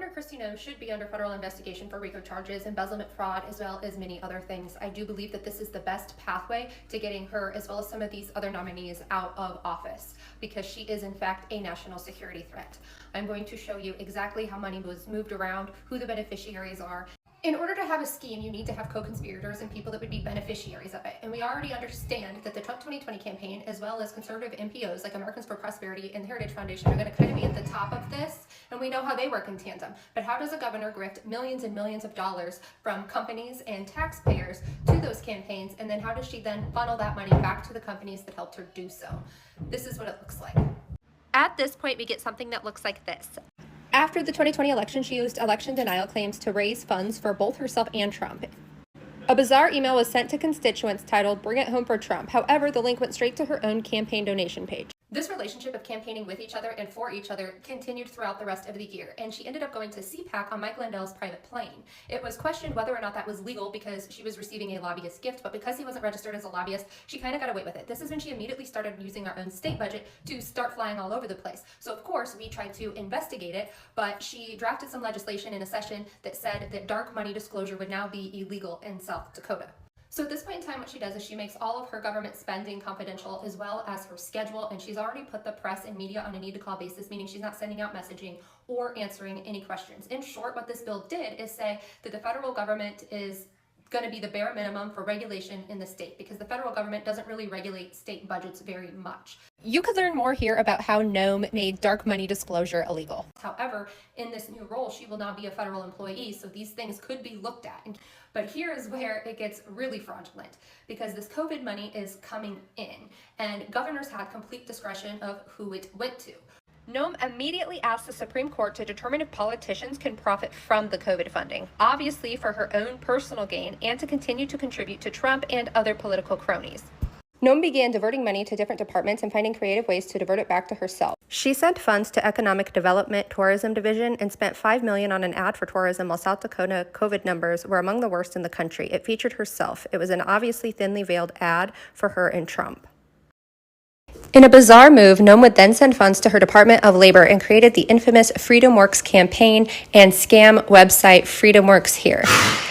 Governor Kristi Noem should be under federal investigation for RICO charges, embezzlement, fraud, as well as many other things. I do believe that this is the best pathway to getting her, as well as some of these other nominees, out of office, because she is in fact a national security threat. I'm going to show you exactly how money was moved around, who the beneficiaries are. In order to have a scheme, you need to have co-conspirators and people that would be beneficiaries of it. And we already understand that the Trump 2020 campaign, as well as conservative NPOs like Americans for Prosperity and the Heritage Foundation, are going to kind of be at the top of this. And we know how they work in tandem. But how does a governor grift millions and millions of dollars from companies and taxpayers to those campaigns? And then how does she then funnel that money back to the companies that helped her do so? This is what it looks like. At this point, we get something that looks like this. After the 2020 election, she used election denial claims to raise funds for both herself and Trump. A bizarre email was sent to constituents titled "Bring It Home for Trump." However, the link went straight to her own campaign donation page. This relationship of campaigning with each other and for each other continued throughout the rest of the year, and she ended up going to CPAC on Mike Lindell's private plane. It was questioned whether or not that was legal because she was receiving a lobbyist gift, but because he wasn't registered as a lobbyist, she kind of got away with it. This is when she immediately started using our own state budget to start flying all over the place. So of course, we tried to investigate it, but she drafted some legislation in a session that said that dark money disclosure would now be illegal in South Dakota. So at this point in time, what she does is she makes all of her government spending confidential, as well as her schedule, and she's already put the press and media on a need-to-call basis, meaning she's not sending out messaging or answering any questions. In short, what this bill did is say that the federal government is going to be the bare minimum for regulation in the state, because the federal government doesn't really regulate state budgets very much. You could learn more here about how Noem made dark money disclosure illegal. However, in this new role, she will now be a federal employee, so these things could be looked at. But here is where it gets really fraudulent, because this COVID money is coming in, and governors had complete discretion of who it went to. Noem immediately asked the Supreme Court to determine if politicians can profit from the COVID funding, obviously for her own personal gain and to continue to contribute to Trump and other political cronies. Noem began diverting money to different departments and finding creative ways to divert it back to herself. She sent funds to Economic Development Tourism Division and spent $5 million on an ad for tourism, while South Dakota COVID numbers were among the worst in the country. It featured herself. It was an obviously thinly veiled ad for her and Trump. In a bizarre move, Noem would then send funds to her Department of Labor and created the infamous FreedomWorks campaign and scam website FreedomWorks here.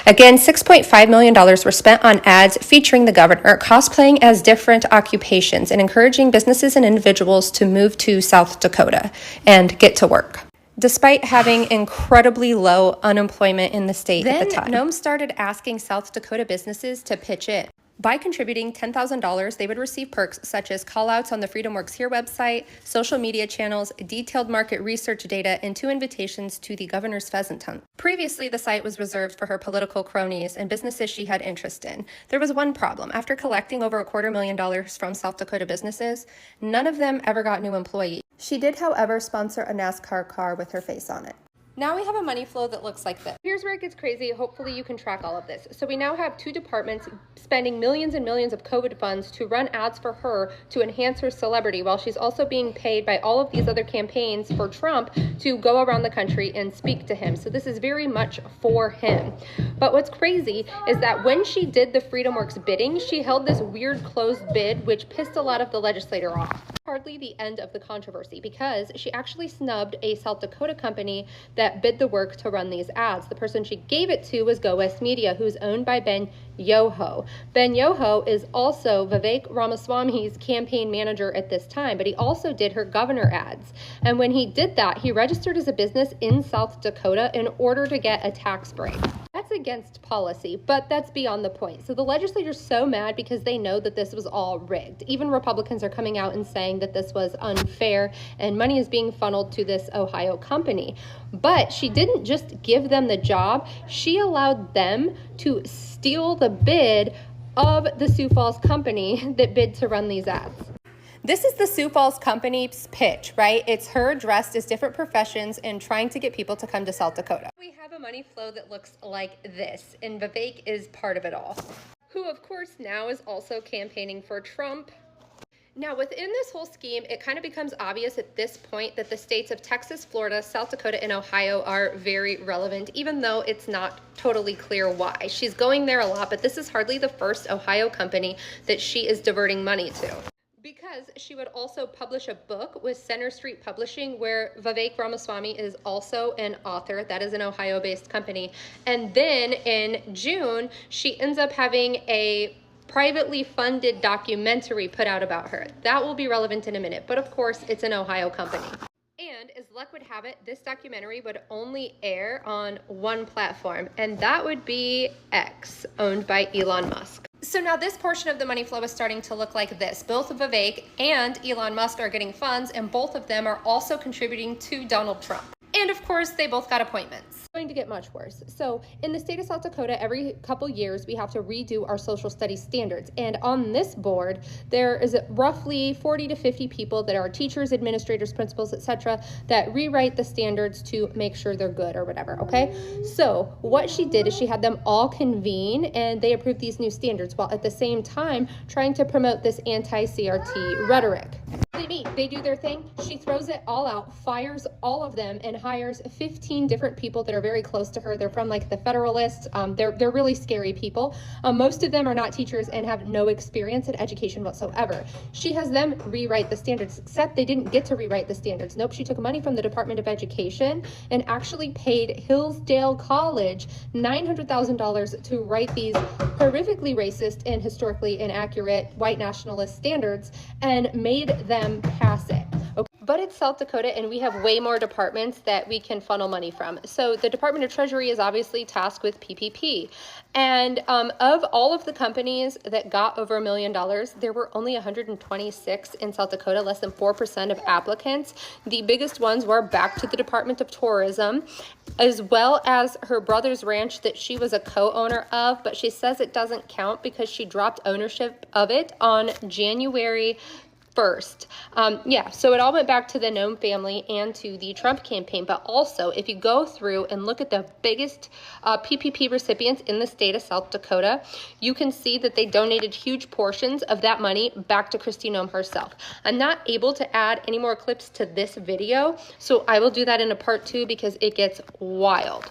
Again, $6.5 million were spent on ads featuring the governor, cosplaying as different occupations and encouraging businesses and individuals to move to South Dakota and get to work, despite having incredibly low unemployment in the state at the time. Noem started asking South Dakota businesses to pitch in. By contributing $10,000, they would receive perks such as callouts on the FreedomWorks Here website, social media channels, detailed market research data, and 2 invitations to the governor's pheasant hunt. Previously, the site was reserved for her political cronies and businesses she had interest in. There was one problem. After collecting over $250,000 from South Dakota businesses, none of them ever got new employees. She did, however, sponsor a NASCAR car with her face on it. Now we have a money flow that looks like this. Here's where it gets crazy. Hopefully you can track all of this. So we now have 2 departments spending millions and millions of COVID funds to run ads for her to enhance her celebrity, while she's also being paid by all of these other campaigns for Trump to go around the country and speak to him. So this is very much for him. But what's crazy is that when she did the FreedomWorks bidding, she held this weird closed bid, which pissed a lot of the legislator off. Hardly the end of the controversy, because she actually snubbed a South Dakota company that bid the work to run these ads. The person she gave it to was Go West Media, who's owned by Ben Yoho. Ben Yoho is also Vivek Ramaswamy's campaign manager at this time, but he also did her governor ads. And when he did that, he registered as a business in South Dakota in order to get a tax break. That's against policy, but that's beyond the point. So the legislature's so mad because they know that this was all rigged. Even Republicans are coming out and saying that this was unfair and money is being funneled to this Ohio company. But she didn't just give them the job, she allowed them to steal the bid of the Sioux Falls company that bid to run these ads. This is the Sioux Falls company's pitch, right? It's her dressed as different professions and trying to get people to come to South Dakota. We have a money flow that looks like this, and Vivek is part of it all, who of course now is also campaigning for Trump. Now, within this whole scheme, it kind of becomes obvious at this point that the states of Texas, Florida, South Dakota, and Ohio are very relevant, even though it's not totally clear why. She's going there a lot, but this is hardly the first Ohio company that she is diverting money to. Because says she would also publish a book with Center Street Publishing, where Vivek Ramaswamy is also an author. That is an Ohio-based company. And then in June, she ends up having a privately funded documentary put out about her. That will be relevant in a minute, but of course, it's an Ohio company. And as luck would have it, this documentary would only air on one platform, and that would be X, owned by Elon Musk. So now this portion of the money flow is starting to look like this. Both Vivek and Elon Musk are getting funds, and both of them are also contributing to Donald Trump. And of course, they both got appointments. It's going to get much worse. So in the state of South Dakota, every couple years, we have to redo our social studies standards. And on this board, there is roughly 40 to 50 people that are teachers, administrators, principals, etc., that rewrite the standards to make sure they're good or whatever, okay? So what she did is she had them all convene, and they approved these new standards while at the same time trying to promote this anti-CRT rhetoric. They do their thing. She throws it all out, fires all of them, and hires 15 different people that are very close to her. They're from like the Federalists. They're really scary people. Most of them are not teachers and have no experience in education whatsoever. She has them rewrite the standards, except they didn't get to rewrite the standards. Nope, she took money from the Department of Education and actually paid Hillsdale College $900,000 to write these horrifically racist and historically inaccurate white nationalist standards and made them pass it. Okay. But it's South Dakota, and we have way more departments that we can funnel money from. So the Department of Treasury is obviously tasked with PPP. And of all of the companies that got over $1 million, there were only 126 in South Dakota, less than 4% of applicants. The biggest ones were back to the Department of Tourism, as well as her brother's ranch that she was a co-owner of, but she says it doesn't count because she dropped ownership of it on January 1st. So it all went back to the Noem family and to the Trump campaign. But also, if you go through and look at the biggest PPP recipients in the state of South Dakota, you can see that they donated huge portions of that money back to Kristi Noem herself. I'm not able to add any more clips to this video, so I will do that in a part 2 because it gets wild.